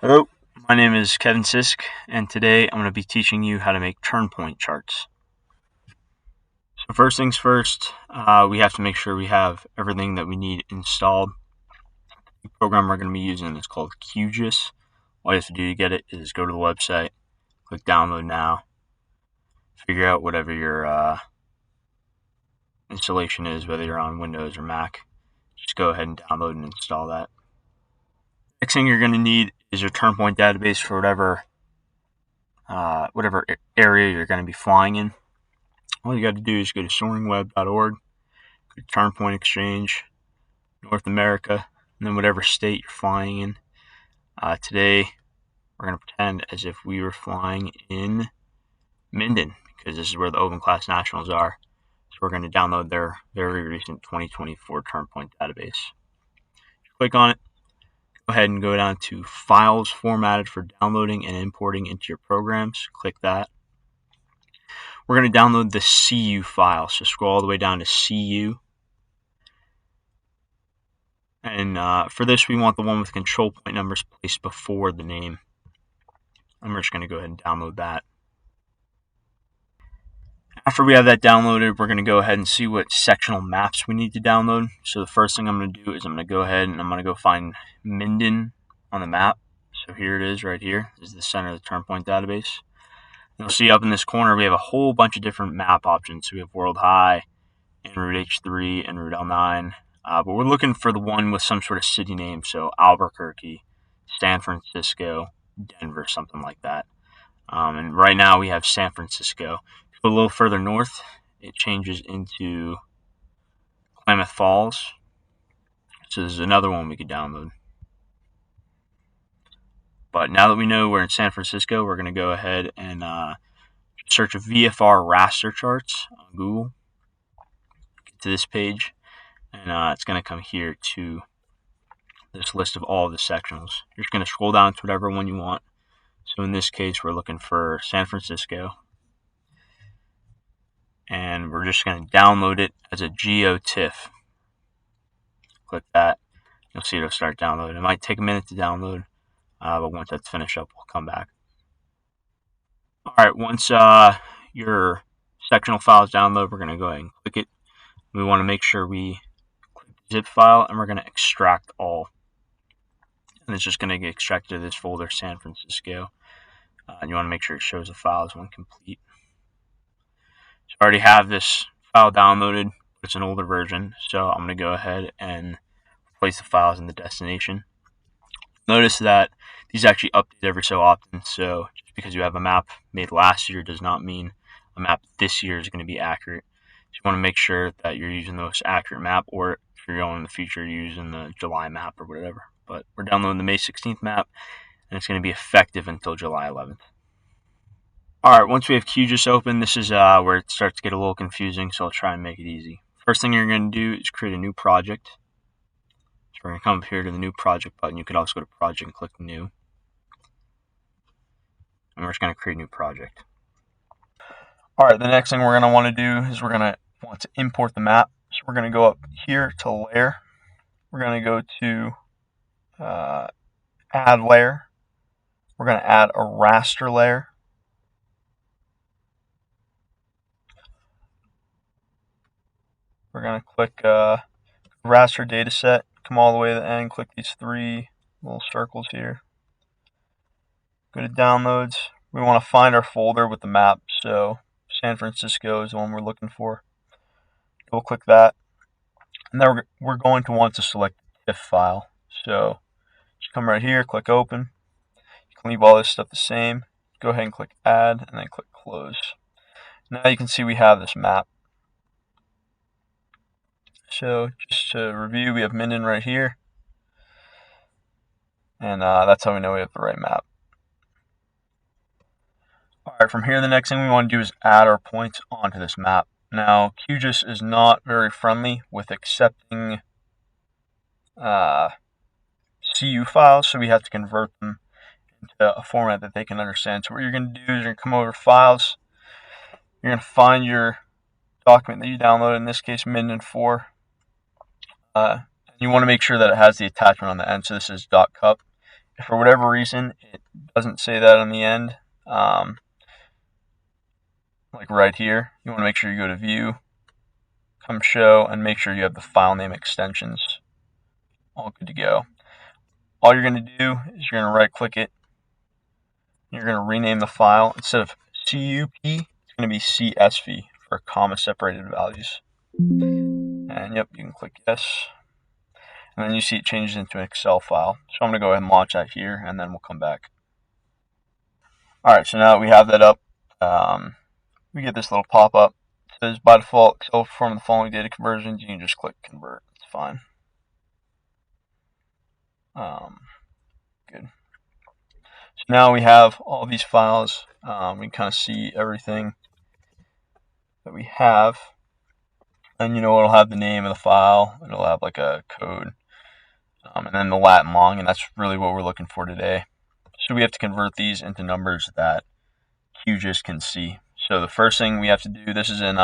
Hello, my name is Kevin Sisk, and today I'm going to be teaching you how to make turnpoint charts. So first things first, we have to make sure we have everything that we need installed. The program we're going to be using is called QGIS. All you have to do to get it is go to the website, click download now, figure out whatever your installation is, whether you're on Windows or Mac. Just go ahead and download and install that. Next thing you're going to need is your turnpoint database for whatever area you're going to be flying in. All you got to do is go to soaringweb.org, go to Turnpoint Exchange, North America, and then whatever state you're flying in. Today, we're going to pretend as if we were flying in Minden, because this is where the Open Class Nationals are. So we're going to download their very recent 2024 Turnpoint database. Click on it. Go ahead and go down to Files Formatted for Downloading and Importing into Your Programs. Click that. We're going to download the CU file, so scroll all the way down to CU. And for this, we want the one with control point numbers placed before the name. And we're just going to go ahead and download that. After we have that downloaded, we're going to go ahead and see what sectional maps we need to download. So the first thing I'm going to do is I'm going to go ahead and I'm going to go find Minden on the map. So here it is right here. This is the center of the Turnpoint database. You'll see up in this corner we have a whole bunch of different map options. So we have World High, en route H3, en route L9. But we're looking for the one with some sort of city name. So Albuquerque, San Francisco, Denver, something like that. And right now we have San Francisco. Go a little further north, it changes into Klamath Falls. So this is another one we could download. But now that we know we're in San Francisco, we're going to go ahead and search VFR raster charts on Google. Get to this page, and it's going to come here to this list of all of the sectionals. You're just going to scroll down to whatever one you want. So in this case, we're looking for San Francisco. And we're just going to download it as a GeoTIFF. Click that. You'll see it'll start downloading. It might take a minute to download, but once that's finished up, we'll come back. All right, once your sectional file is downloaded, we're going to go ahead and click it. We want to make sure we click the zip file, and we're going to extract all. And it's just going to get extracted to this folder, San Francisco. And you want to make sure it shows the file as one complete. So I already have this file downloaded, but it's an older version. So I'm going to go ahead and place the files in the destination. Notice that these actually update every so often. So just because you have a map made last year does not mean a map this year is going to be accurate. So you want to make sure that you're using the most accurate map, or if you're going in the future, you're using the July map or whatever. But we're downloading the May 16th map, and it's going to be effective until July 11th. All right, once we have QGIS open, this is where it starts to get a little confusing, so I'll try and make it easy. First thing you're going to do is create a new project. So we're going to come up here to the new project button. You could also go to project and click new. And we're just going to create a new project. All right, the next thing we're going to want to do is we're going to want to import the map. So we're going to go up here to layer. We're going to go to add layer. We're going to add a raster layer. We're going to click raster dataset, come all the way to the end, click these three little circles here. Go to downloads. We want to find our folder with the map, so San Francisco is the one we're looking for. We'll click that. And then we're going to want to select the TIFF file. So just come right here, click open. You can leave all this stuff the same. Go ahead and click add, and then click close. Now you can see we have this map. So just to review, we have Minden right here. And that's how we know we have the right map. Alright, from here the next thing we want to do is add our points onto this map. Now, QGIS is not very friendly with accepting CU files, so we have to convert them into a format that they can understand. So what you're going to do is you're going to come over to Files. You're going to find your document that you downloaded, in this case Minden 4. You want to make sure that it has the attachment on the end, so this is .cup. If for whatever reason it doesn't say that on the end, like right here, you want to make sure you go to View, come Show, and make sure you have the file name extensions all good to go. All you're going to do is you're going to right click it. You're going to rename the file. Instead of CUP, it's going to be CSV for comma separated values. And yep, you can click yes. And then you see it changes into an Excel file. So I'm going to go ahead and launch that here, and then we'll come back. Alright, so now that we have that up, we get this little pop-up. It says, by default, Excel perform the following data conversions. You can just click Convert. It's fine. Good. So now we have all these files. We can kind of see everything that we have. And it'll have the name of the file. It'll have like a code. And then the lat and long, and that's really what we're looking for today. So we have to convert these into numbers that QGIS can see. So the first thing we have to do, this is in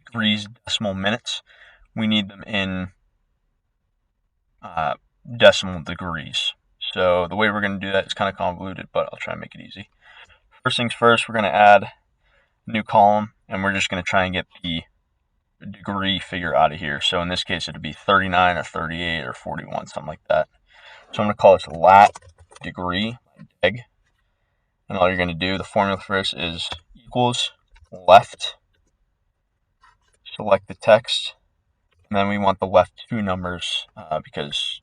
degrees, decimal minutes. We need them in decimal degrees. So the way we're going to do that is kind of convoluted, but I'll try and make it easy. First things first, we're going to add a new column, and we're just going to try and get the degree figure out of here. So in this case, it'd be 39 or 38 or 41, something like that. So I'm going to call this lat degree, deg. And all you're going to do, the formula for this is equals left, select the text, and then we want the left two numbers because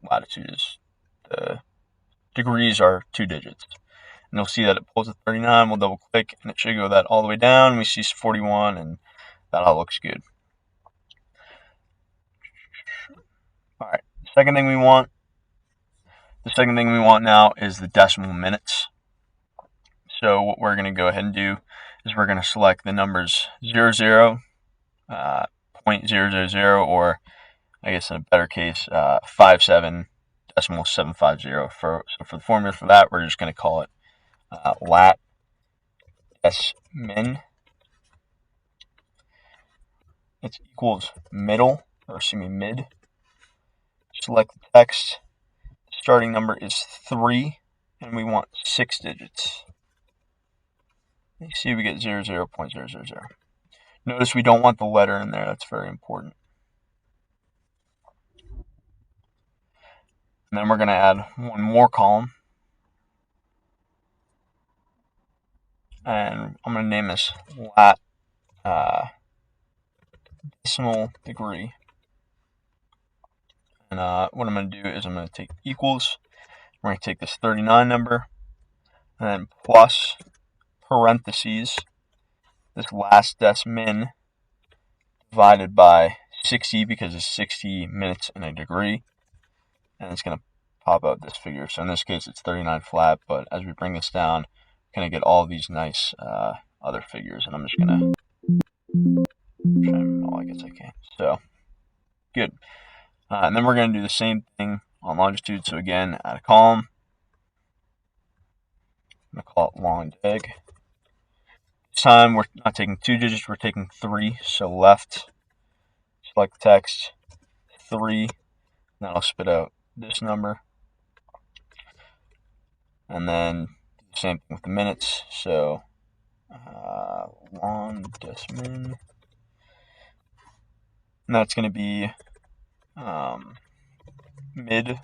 latitude is, the degrees are 2 digits. And you'll see that it pulls at 39, we'll double click, and it should go that all the way down. We see 41, and that all looks good. Alright, the second thing we want now is the decimal minutes. So what we're going to go ahead and do is we're going to select the numbers 00, 0.000, or I guess in a better case, 57.750. So for the formula for that, we're just going to call it lat s min. It's equals mid. Select the text. Starting number is 3, and we want 6 digits. You see we get 00.000. Notice we don't want the letter in there. That's very important. And then we're going to add one more column. And I'm going to name this lat decimal degree. And what I'm going to do is I'm going to take equals. We're going to take this 39 number, and then plus parentheses this last dec min divided by 60, because it's 60 minutes in a degree, and it's going to pop out this figure. So in this case it's 39 flat, but as we bring this down, we're going to get all these nice other figures, and I'm just going to try and, I guess I can. So good. And then we're going to do the same thing on longitude. So again, add a column. I'm going to call it long deg. This time we're not taking 2 digits, we're taking 3. So left, select the text, 3, and that'll spit out this number. And then do the same thing with the minutes. So long dec min, and that's going to be mid,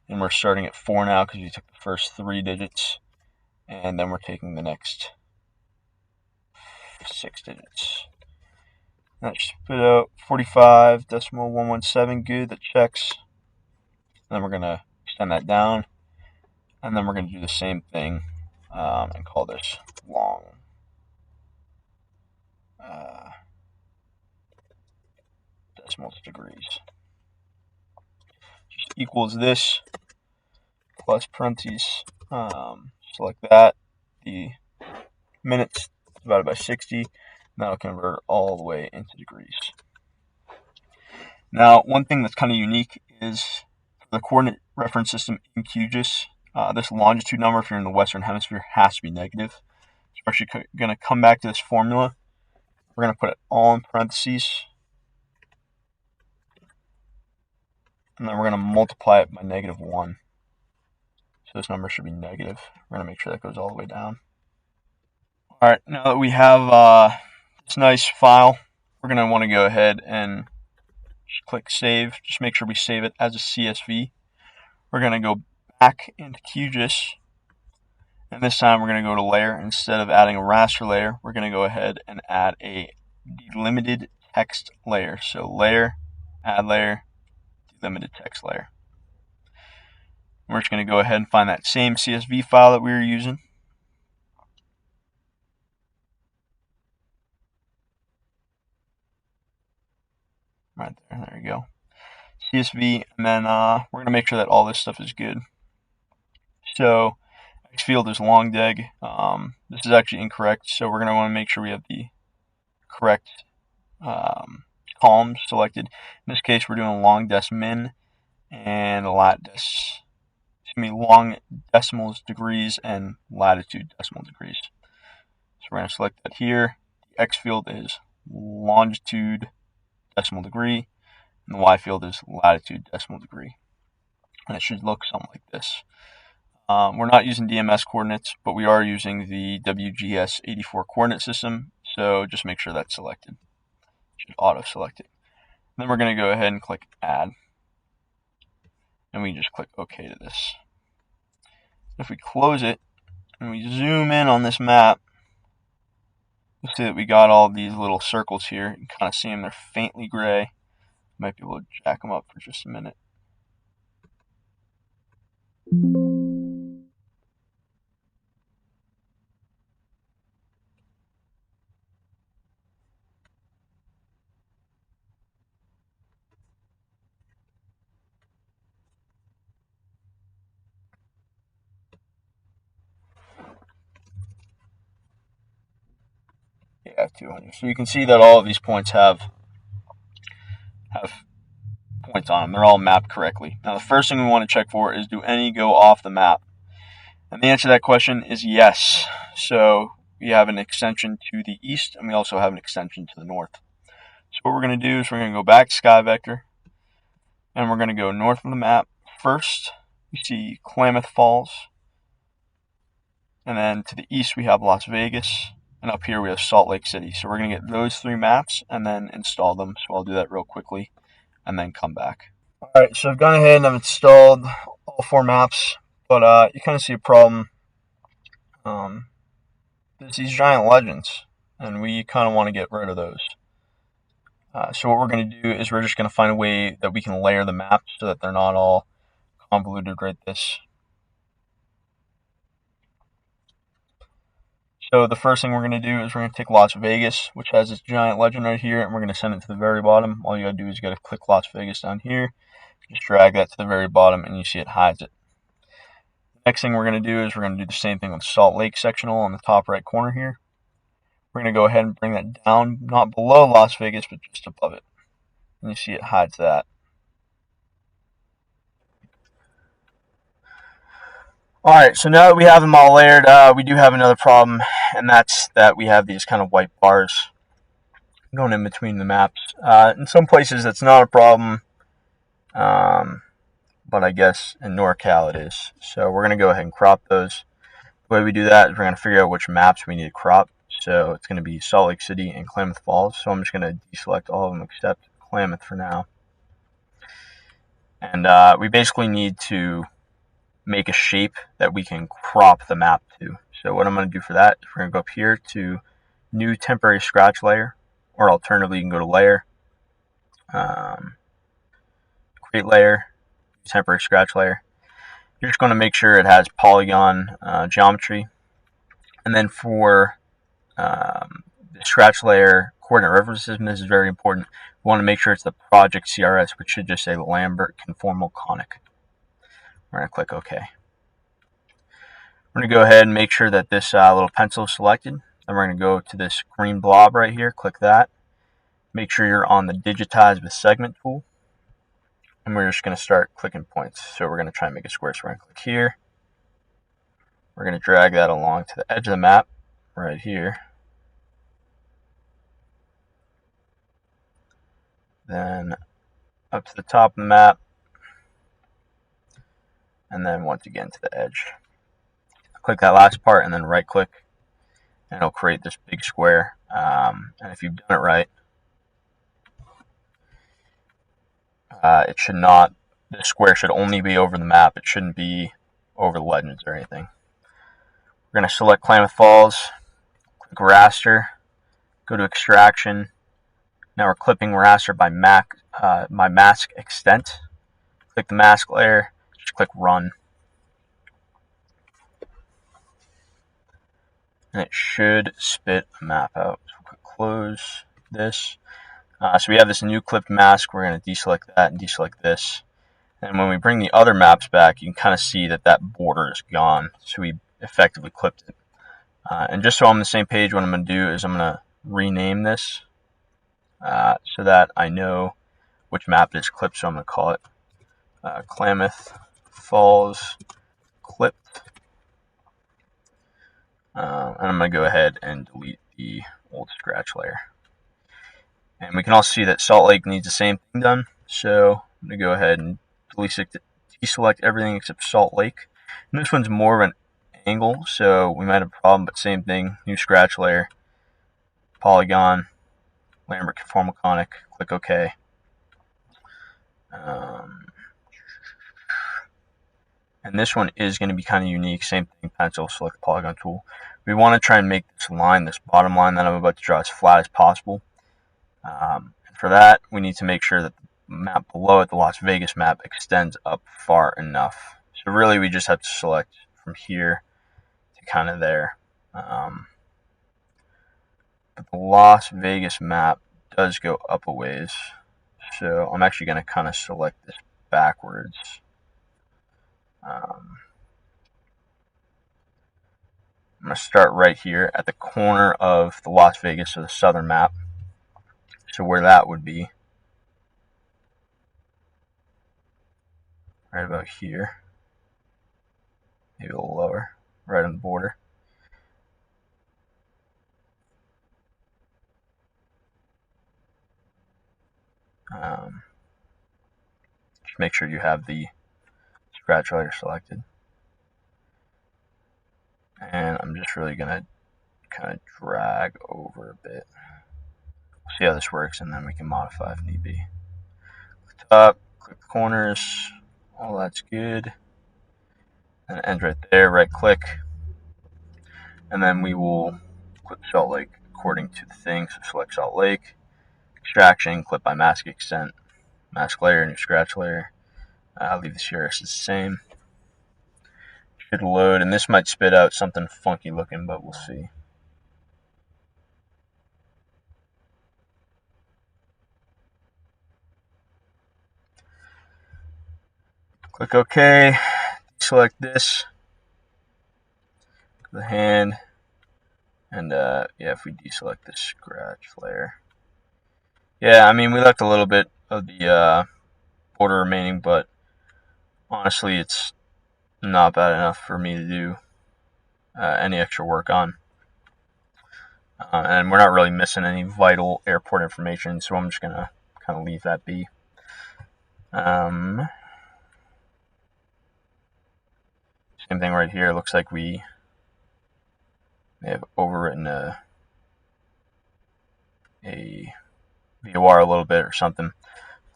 and we're starting at 4 now because we took the first 3 digits, and then we're taking the next 6 digits. That should spit out 45.117. Good, that checks. And then we're going to extend that down, and then we're going to do the same thing and call this long decimals degrees. Just equals this plus parentheses. Select that, the minutes divided by 60, and that'll convert all the way into degrees. Now, one thing that's kind of unique is the coordinate reference system in QGIS, this longitude number, if you're in the Western Hemisphere, has to be negative. So we're actually going to come back to this formula. We're going to put it all in parentheses. and then we're going to multiply it by -1. So this number should be negative. We're going to make sure that goes all the way down. All right, now that we have this nice file, we're going to want to go ahead and just click Save. Just make sure we save it as a CSV. We're going to go back into QGIS, and this time we're going to go to Layer. Instead of adding a raster layer, we're going to go ahead and add a delimited text layer. So Layer, Add Layer, Delimited Text Layer. We're just going to go ahead and find that same CSV file that we were using. Right there you go. CSV, and then we're going to make sure that all this stuff is good. So X field is long dig. This is actually incorrect, so we're going to want to make sure we have the correct columns selected. In this case, we're doing long des min and lat des. Long decimals degrees and latitude decimal degrees. So we're going to select that here. The X field is longitude decimal degree, and the Y field is latitude decimal degree. And it should look something like this. We're not using DMS coordinates, but we are using the WGS 84 coordinate system, so just make sure that's selected. It should auto-select it. Then we're going to go ahead and click Add, and we just click OK to this. If we close it and we zoom in on this map, you'll see that we got all these little circles here. You can kind of see them, they're faintly gray. Might be able to jack them up for just a minute. Yeah, 200. So you can see that all of these points have points on them. They're all mapped correctly. Now the first thing we want to check for is, do any go off the map? And the answer to that question is yes. So we have an extension to the east, and we also have an extension to the north. So what we're going to do is we're going to go back to Sky Vector, and we're going to go north of the map. First, we see Klamath Falls, and then to the east we have Las Vegas, and up here we have Salt Lake City. So we're going to get those 3 maps and then install them. So I'll do that real quickly and then come back. Alright, so I've gone ahead and I've installed all 4 maps, but you kind of see a problem. There's these giant legends, and we kind of want to get rid of those. So what we're going to do is we're just going to find a way that we can layer the maps so that they're not all convoluted like this. So the first thing we're going to do is we're going to take Las Vegas, which has this giant legend right here, and we're going to send it to the very bottom. All you got to do is you got to click Las Vegas down here, just drag that to the very bottom, and you see it hides it. Next thing we're going to do is we're going to do the same thing with Salt Lake sectional on the top right corner here. We're going to go ahead and bring that down, not below Las Vegas, but just above it. And you see it hides that. Alright, so now that we have them all layered, we do have another problem, and that's that we have these kind of white bars going in between the maps. In some places that's not a problem, but I guess in NorCal it is. So we're going to go ahead and crop those. The way we do that is we're going to figure out which maps we need to crop. So it's going to be Salt Lake City and Klamath Falls. So I'm just going to deselect all of them except Klamath for now. And we basically need to make a shape that we can crop the map to. So what I'm going to do for that is we're going to go up here to New Temporary Scratch Layer, or alternatively you can go to Layer, Create Layer, Temporary Scratch Layer. You're just going to make sure it has polygon geometry. And then for the scratch layer coordinate reference system, this is very important. We want to make sure it's the project CRS, which should just say Lambert Conformal Conic. We're going to click OK. We're going to go ahead and make sure that this little pencil is selected. Then we're going to go to this green blob right here, click that. Make sure you're on the Digitize with Segment tool. And we're just going to start clicking points. So we're going to try and make a square. So we're going to click here. We're going to drag that along to the edge of the map right here. Then up to the top of the map, and then once again to the edge. Click that last part and then right click, and it'll create this big square. And if you've done it right, it should not, this square should only be over the map. It shouldn't be over the legends or anything. We're going to select Klamath Falls, click raster, go to extraction. Now we're clipping raster by mask extent. Click the mask layer, just click run. And it should spit a map out. So we'll click close this. So we have this new clipped mask. We're going to deselect that and deselect this. And when we bring the other maps back, you can kind of see that that border is gone. So we effectively clipped it. And just so I'm on the same page, what I'm going to do is I'm going to rename this so that I know which map it is clipped. So I'm going to call it Klamath Falls Clipped. And I'm going to go ahead and delete the old scratch layer. And we can also see that Salt Lake needs the same thing done. So I'm going to go ahead and deselect everything except Salt Lake. And this one's more of an angle, so we might have a problem, but same thing. New scratch layer, polygon, Lambert conformal conic, click OK. And this one is going to be kind of unique. Same thing, pencil, select the polygon tool. We want to try and make this line, this bottom line that I'm about to draw, as flat as possible. And for that, we need to make sure that the map below it, the Las Vegas map, extends up far enough. So really, we just have to select from here to kind of there. But the Las Vegas map does go up a ways. So I'm actually going to kind of select this backwards. I'm going to start right here at the corner of the Las Vegas, so the southern map. So where that would be, right about here, maybe a little lower, right on the border. Just make sure you have the scratch layer selected. And I'm just really going to kind of drag over a bit. See how this works, and then we can modify if need be. Click top, click the corners, all that's good. And it ends right there, right click. And then we will clip Salt Lake according to the thing. So select Salt Lake, extraction, clip by mask extent, mask layer, new scratch layer. I'll leave the CRS the same. Should load, and this might spit out something funky looking, but we'll see. Click OK, select this, the hand, and yeah, if we deselect the scratch layer. Yeah, I mean, we left a little bit of the border remaining, but honestly, it's not bad enough for me to do any extra work on. And we're not really missing any vital airport information, so I'm just going to kind of leave that be. Same thing right here. Looks like we may have overwritten a VOR a little bit or something.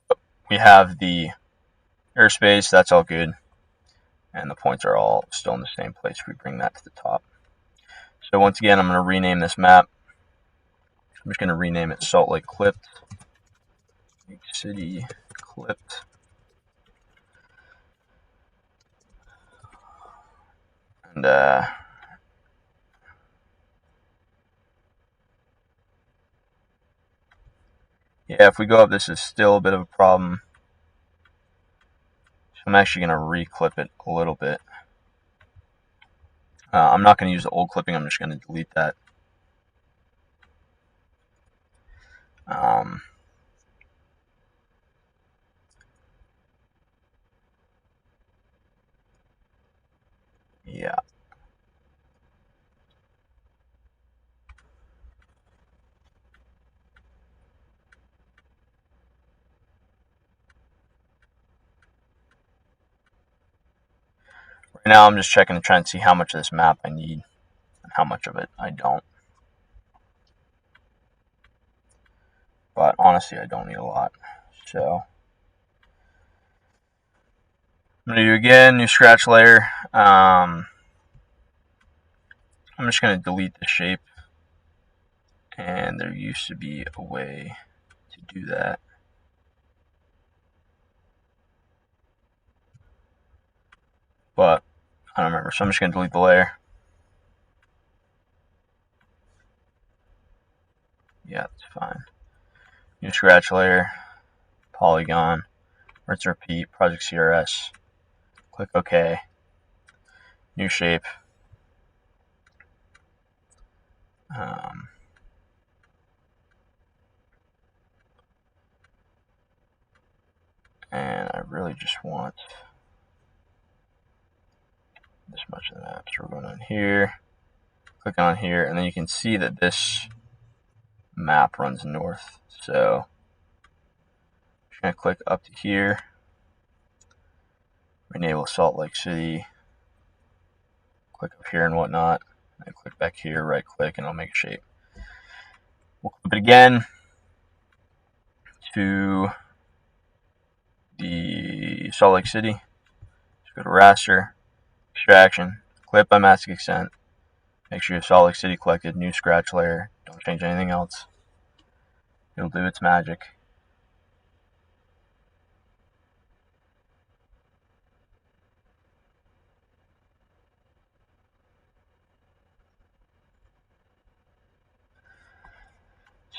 But we have the airspace. That's all good. And the points are all still in the same place. We bring that to the top. So once again, I'm going to rename this map. I'm just going to rename it Salt Lake Clipped. Lake City Clipped. And yeah, if we go up, this is still a bit of a problem. So I'm actually going to re-clip it a little bit. I'm not going to use the old clipping. I'm just going to delete that. Yeah. Right now I'm just checking to try and see how much of this map I need and how much of it I don't. But honestly, I don't need a lot. So I'm going to do again, new scratch layer. I'm just going to delete the shape. And there used to be a way to do that. But I don't remember, so I'm just going to delete the layer. Yeah, that's fine. New scratch layer, polygon, rinse repeat, project CRS. Click OK. New shape. And I really just want this much of the map. So we're going on here, click on here, and then you can see that this map runs north. So I'm going to click up to here, enable Salt Lake City, click up here and whatnot, and click back here, right click, and I'll make a shape. We'll clip it again to the Salt Lake City. Just go to raster, extraction, clip by mask extent. Make sure you have Salt Lake City collected, new scratch layer. Don't change anything else. It'll do its magic.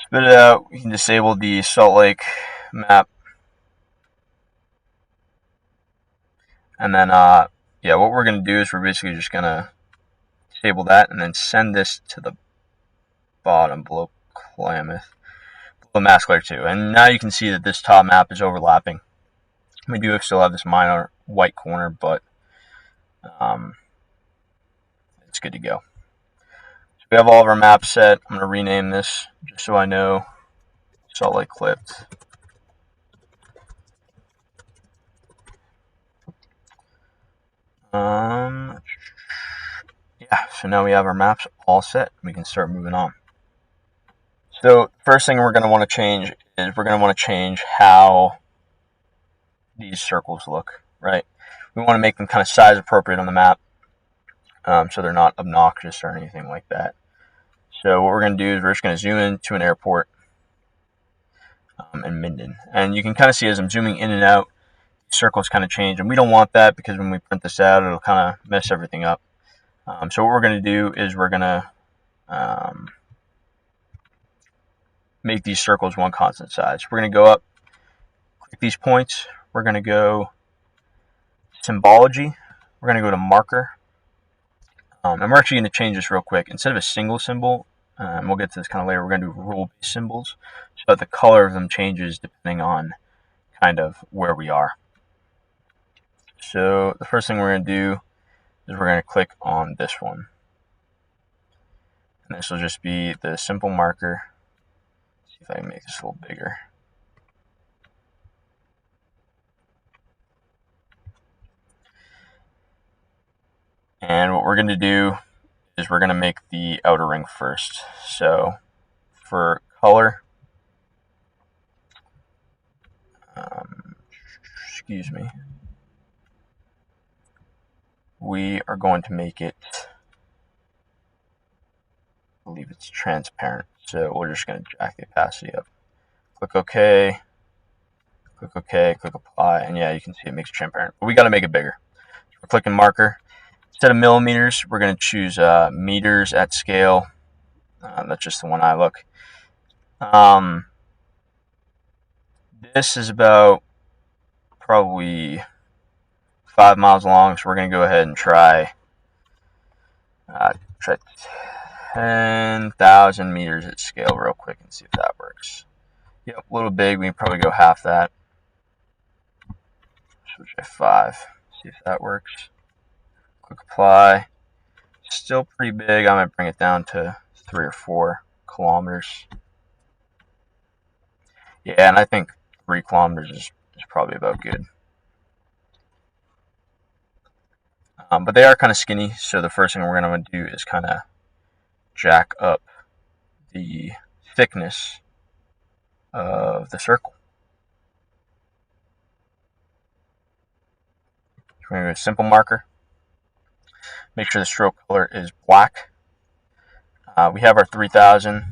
Spit it out. You can disable the Salt Lake map. And then, yeah, what we're going to do is we're basically just going to disable that and then send this to the bottom below Klamath, below mask layer 2. And now you can see that this top map is overlapping. We do still have this minor white corner, but it's good to go. So we have all of our maps set. I'm going to rename this just so I know. Salt Lake clipped. Yeah, so now we have our maps all set. We can start moving on. So first thing we're going to want to change is we're going to want to change how these circles look, right? We want to make them kind of size appropriate on the map, so they're not obnoxious or anything like that. So what we're going to do is we're just going to zoom in to an airport in Minden. And you can kind of see as I'm zooming in and out, circles kind of change. And we don't want that because when we print this out, it'll kind of mess everything up. So what we're going to do is we're going to make these circles one constant size. We're going to go up, click these points. We're going to go symbology. We're going to go to marker. And we're actually going to change this real quick. Instead of a single symbol, we'll get to this kind of later, we're going to do rule-based symbols so that the color of them changes depending on kind of where we are. So the first thing we're going to do is we're going to click on this one. And this will just be the simple marker. Let's see if I can make this a little bigger. And what we're going to do is we're going to make the outer ring first. So for color, excuse me, we are going to make it, I believe it's transparent. So we're just going to jack the opacity up. Click OK, click OK, click apply, and yeah, you can see it makes it transparent. But we got to make it bigger. So we're clicking marker. Instead of millimeters, we're going to choose meters at scale. That's just the one I look. This is about probably 5 miles long, so we're going to go ahead and try 10,000 meters at scale real quick and see if that works. Yep, a little big. We can probably go half that. Switch to 5. See if that works. Click apply. Still pretty big. I'm going to bring it down to 3 or 4 kilometers. Yeah, and I think 3 kilometers is probably about good. But they are kind of skinny, so the first thing we're going to do is kind of jack up the thickness of the circle. We're going to do a simple marker. Make sure the stroke color is black. We have our 3000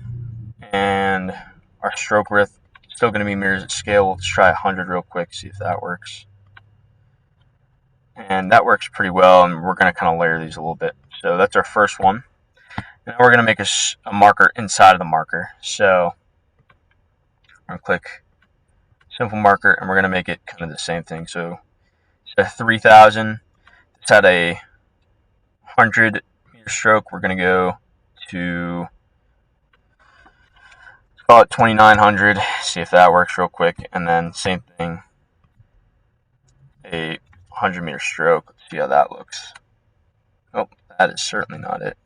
and our stroke width. Still going to be mirrors at scale. Let's try 100 real quick, see if that works. And that works pretty well, and we're going to kind of layer these a little bit. So that's our first one. And now we're going to make a marker inside of the marker. So I'm going to click simple marker, and we're going to make it kind of the same thing. So instead of 3000, it's at a 100 meter stroke. We're going to go to, let's call it 2900, see if that works real quick. And then same thing, a 100 meter stroke. Let's see how that looks. Oh, that is certainly not it.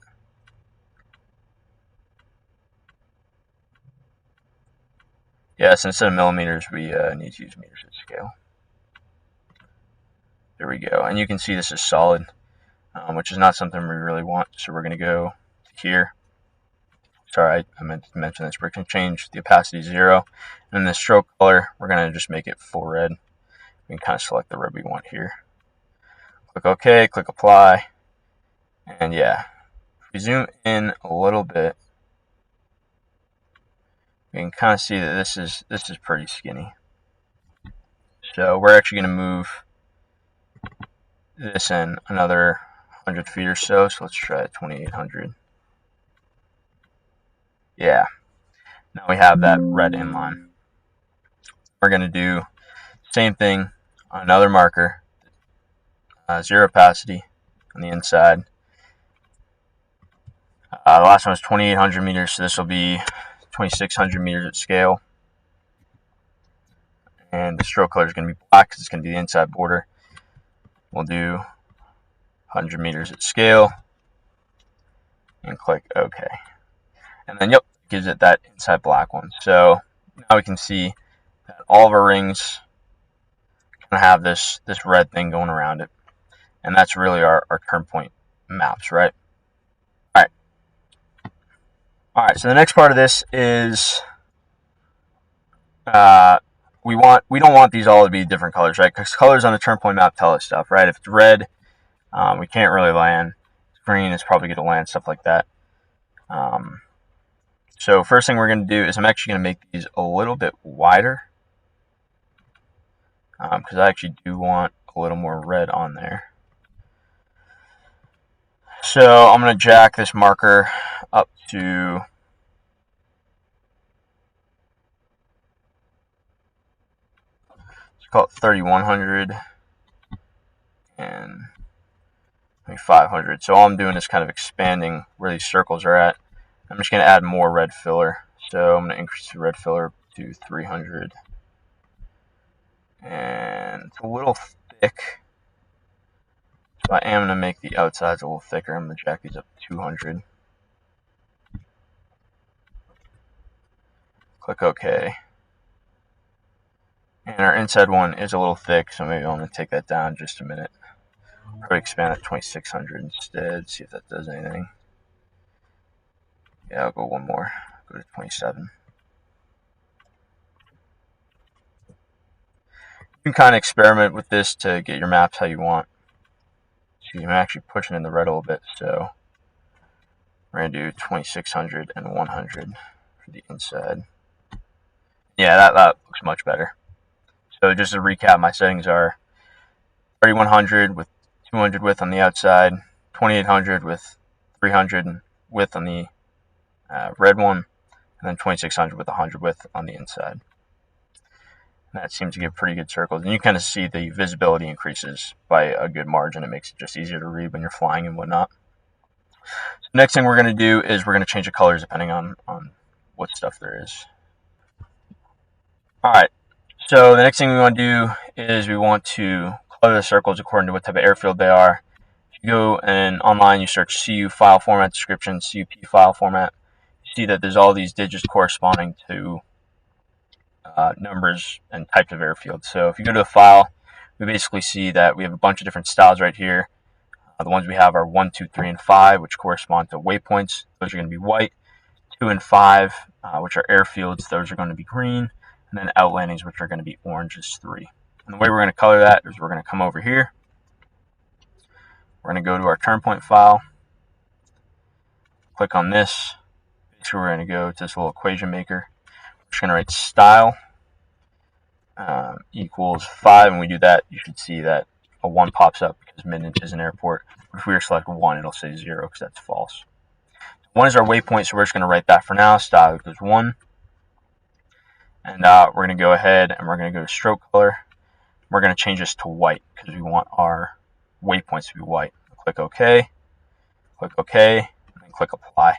Yes, instead of millimeters, we need to use meters at scale. There we go. And you can see this is solid, which is not something we really want. So we're going to go here. Sorry, I meant to mention this. We're going to change the opacity to 0. And the stroke color, we're going to just make it full red. We can kind of select the red we want here. Click OK, click apply. And yeah, if we zoom in a little bit, we can kind of see that this is pretty skinny. So we're actually going to move this in another 100 feet or so. So let's try 2800. Yeah, now we have that red inline. We're going to do the same thing on another marker, 0 opacity on the inside. The last one was 2800 meters, so this will be 2600 meters at scale. And the stroke color is going to be black because it's going to be the inside border. We'll do 100 meters at scale and click OK. And then, yep, gives it that inside black one. So now we can see that all of our rings kind of have this red thing going around it. And that's really our turn point maps, right? All right, so the next part of this is we don't want these all to be different colors, right? Because colors on the turn point map tell us stuff, right? If it's red, we can't really land. Green is probably going to land, stuff like that. So first thing we're going to do is I'm actually going to make these a little bit wider because I actually do want a little more red on there. So I'm going to jack this marker up to, let's call it 3100 and 500. So all I'm doing is kind of expanding where these circles are at. I'm just going to add more red filler. So I'm going to increase the red filler to 300. And it's a little thick. So I am going to make the outsides a little thicker. I'm going to jack these up to 200. Click OK. And our inside one is a little thick, so maybe I'm going to take that down just a minute. Probably expand it to 2600 instead, see if that does anything. Yeah, I'll go one more. Go to 27. You can kind of experiment with this to get your maps how you want. I'm actually pushing in the red a little bit, so we're going to do 2600 and 100 for the inside. Yeah, that looks much better. So just to recap, my settings are 3100 with 200 width on the outside, 2800 with 300 width on the red one, and then 2600 with 100 width on the inside. And that seems to give pretty good circles. And you kind of see the visibility increases by a good margin. It makes it just easier to read when you're flying and whatnot. So next thing we're going to do is we're going to change the colors depending on what stuff there is. All right. So the next thing we want to do is we want to color the circles according to what type of airfield they are. If you go and online, you search CU file format description, CUP file format, you see that there's all these digits corresponding to numbers and types of airfield. So if you go to a file, we basically see that we have a bunch of different styles right here. The ones we have are 1, 2, 3, and 5, which correspond to waypoints. Those are going to be white. 2 and 5, which are airfields, those are going to be green. And then outlandings, which are going to be orange, is 3. And the way we're going to color that is we're going to come over here. We're going to go to our turnpoint file. Click on this. Basically, we're going to go to this little equation maker. We're just going to write style equals 5. And we do that, you should see that a 1 pops up because Minden is an airport. If we were to select 1, it'll say 0 because that's false. 1 is our waypoint, so we're just going to write that for now. Style equals 1. And we're going to go ahead and we're going to go to stroke color. We're going to change this to white because we want our waypoints to be white. Click OK, and then click Apply.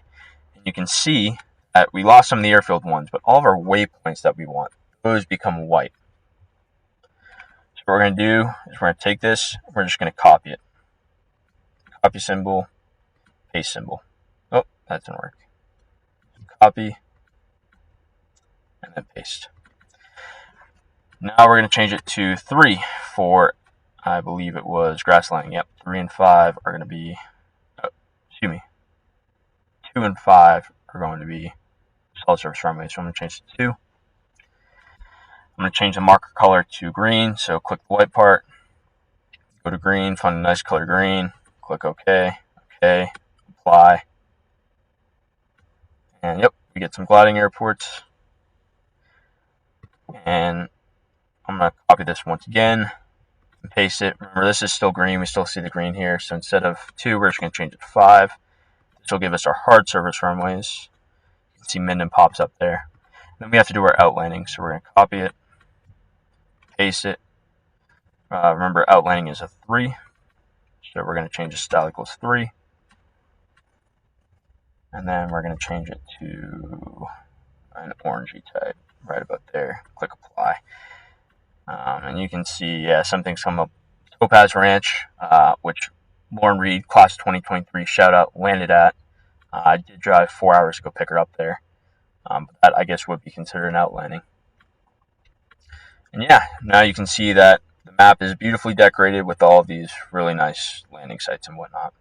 And you can see that we lost some of the airfield ones, but all of our waypoints that we want, those become white. So what we're going to do is we're going to take this, and we're just going to copy it. Copy symbol, paste symbol. Oh, that didn't work. Copy, and then paste. Now we're going to change it to 3 for, I believe it was grassland. Yep, 3 and 5 are going to be, 2 and 5 are going to be solid surface runway. So I'm going to change it to 2. I'm going to change the marker color to green. So click the white part, go to green, find a nice color green, click OK, apply. And yep, we get some gliding airports. And I'm going to copy this once again and paste it. Remember, this is still green. We still see the green here. So instead of 2, we're just going to change it to 5. This will give us our hard surface runways. You can see Minden pops up there. Then we have to do our outlanding. So we're going to copy it, paste it. Remember, outlanding is a 3. So we're going to change the style equals 3. And then we're going to change it to an orangey type right about there. Click Apply. And you can see, yeah, some things come up. Topaz Ranch, which Lauren Reed, class 2023, shout out, landed at. I did drive 4 hours to go pick her up there. But that, I guess, would be considered an outlanding. And yeah, now you can see that the map is beautifully decorated with all these really nice landing sites and whatnot.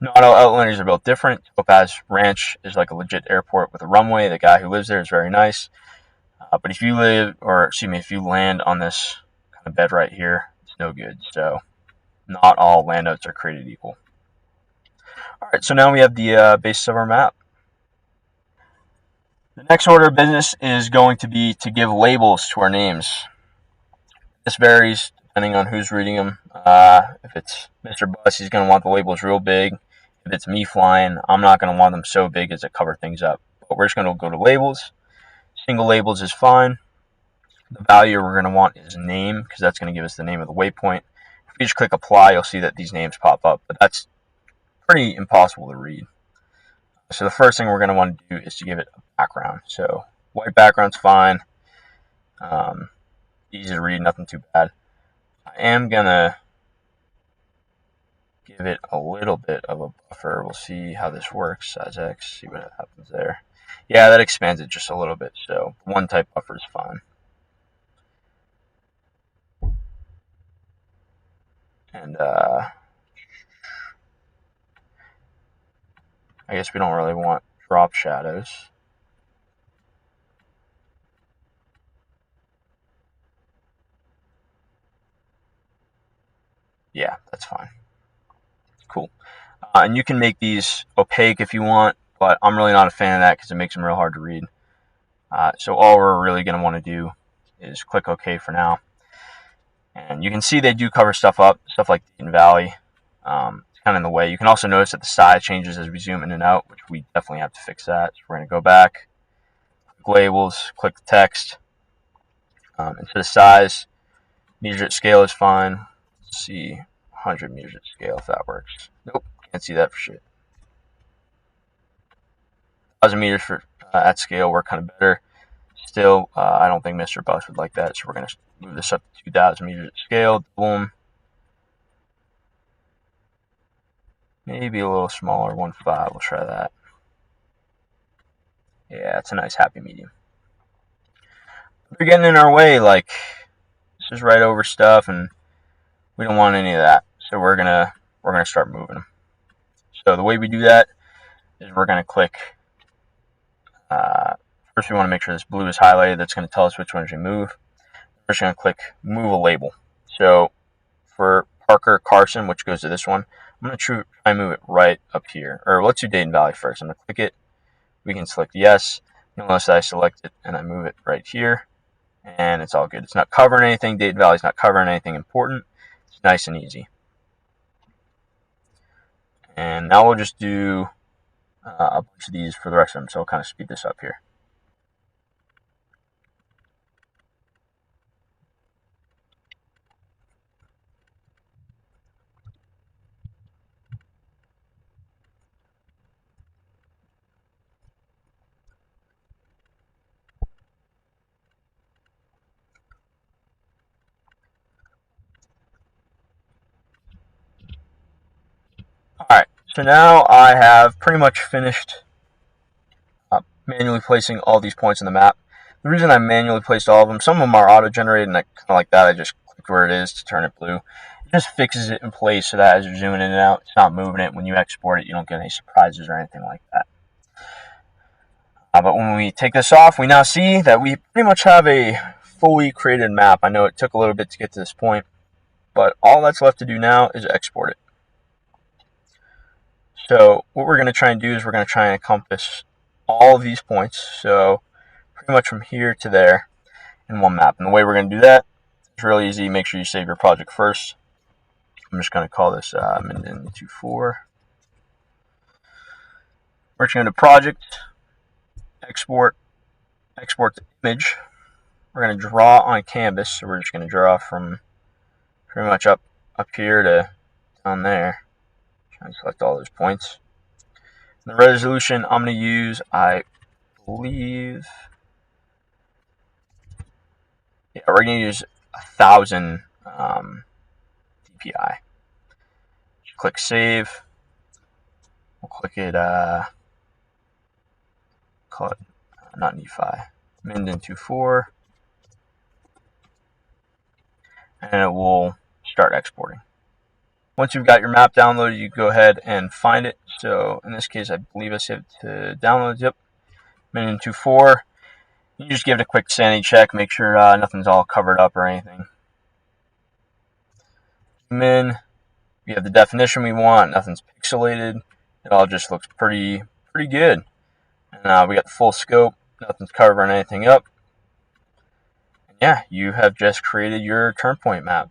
Not all outlanders are built different. Topaz Ranch is like a legit airport with a runway. The guy who lives there is very nice. But if you land on this kind of bed right here, it's no good. So not all landouts are created equal. All right, so now we have the basis of our map. The next order of business is going to be to give labels to our names. This varies depending on who's reading them. If it's Mr. Bus, he's going to want the labels real big. If it's me flying, I'm not going to want them so big as to cover things up. But we're just going to go to labels. Single labels is fine. The value we're going to want is name, because that's going to give us the name of the waypoint. If you just click apply, you'll see that these names pop up, but that's pretty impossible to read. So the first thing we're going to want to do is to give it a background. So white background's fine. Easy to read, nothing too bad. I am going to give it a little bit of a buffer. We'll see how this works. Size X, see what happens there. Yeah, that expands it just a little bit, so 1 type buffer is fine. And I guess we don't really want drop shadows. Yeah, that's fine. Cool. And you can make these opaque if you want, but I'm really not a fan of that because it makes them real hard to read. So all we're really going to want to do is click OK for now. And you can see they do cover stuff up, stuff like Dayton Valley. It's kind of in the way. You can also notice that the size changes as we zoom in and out, which we definitely have to fix that. So we're going to go back, click labels, click the text. And for the size, meters at scale is fine. Let's see, 100 meters at scale if that works. Nope, can't see that for shit. 1,000 meters for at scale work kind of better. Still, I don't think Mr. Bus would like that, so we're going to move this up to 2,000 meters at scale. Boom. Maybe a little smaller, 1.5. We'll try that. Yeah, it's a nice happy medium. They're getting in our way, this is right over stuff, and we don't want any of that. So we're gonna we're going to start moving them. So the way we do that is we're going to click, first we want to make sure this blue is highlighted. That's going to tell us which ones we move. We're just going to click move a label. So for Parker Carson, which goes to this one, I'm going to try and move it right up here. Or let's do Dayton Valley first. I'm going to click it. We can select yes. You'll notice that I select it and I move it right here. And it's all good. It's not covering anything. Dayton Valley's not covering anything important. It's nice and easy. And now we'll just do a bunch of these for the rest of them. So I'll kind of speed this up here. Alright, so now I have pretty much finished manually placing all these points in the map. The reason I manually placed all of them, some of them are auto-generated, and I kind of like that. I just click where it is to turn it blue. It just fixes it in place so that as you're zooming in and out, it's not moving it. When you export it, you don't get any surprises or anything like that. But when we take this off, we now see that we pretty much have a fully created map. I know it took a little bit to get to this point, but all that's left to do now is export it. So what we're going to try and do is we're going to try and encompass all of these points, so pretty much from here to there in one map. And the way we're going to do that is really easy. Make sure you save your project first. I'm just going to call this Minden24. We're just going to project, export the image. We're going to draw on canvas, so we're just going to draw from pretty much up here to down there. Try and select all those points. The resolution I'm going to use, I believe, yeah, we're going to use 1000 dpi. Click save. We'll click it, call it, not Nephi, Minden24, and it will start exporting. Once you've got your map downloaded, you go ahead and find it. So in this case, I believe I saved it to download. Yep, Minden24. You just give it a quick sanity check, make sure nothing's all covered up or anything. Zoom in. We have the definition we want. Nothing's pixelated. It all just looks pretty good. And we got the full scope. Nothing's covering anything up. And yeah, you have just created your Turnpoint map.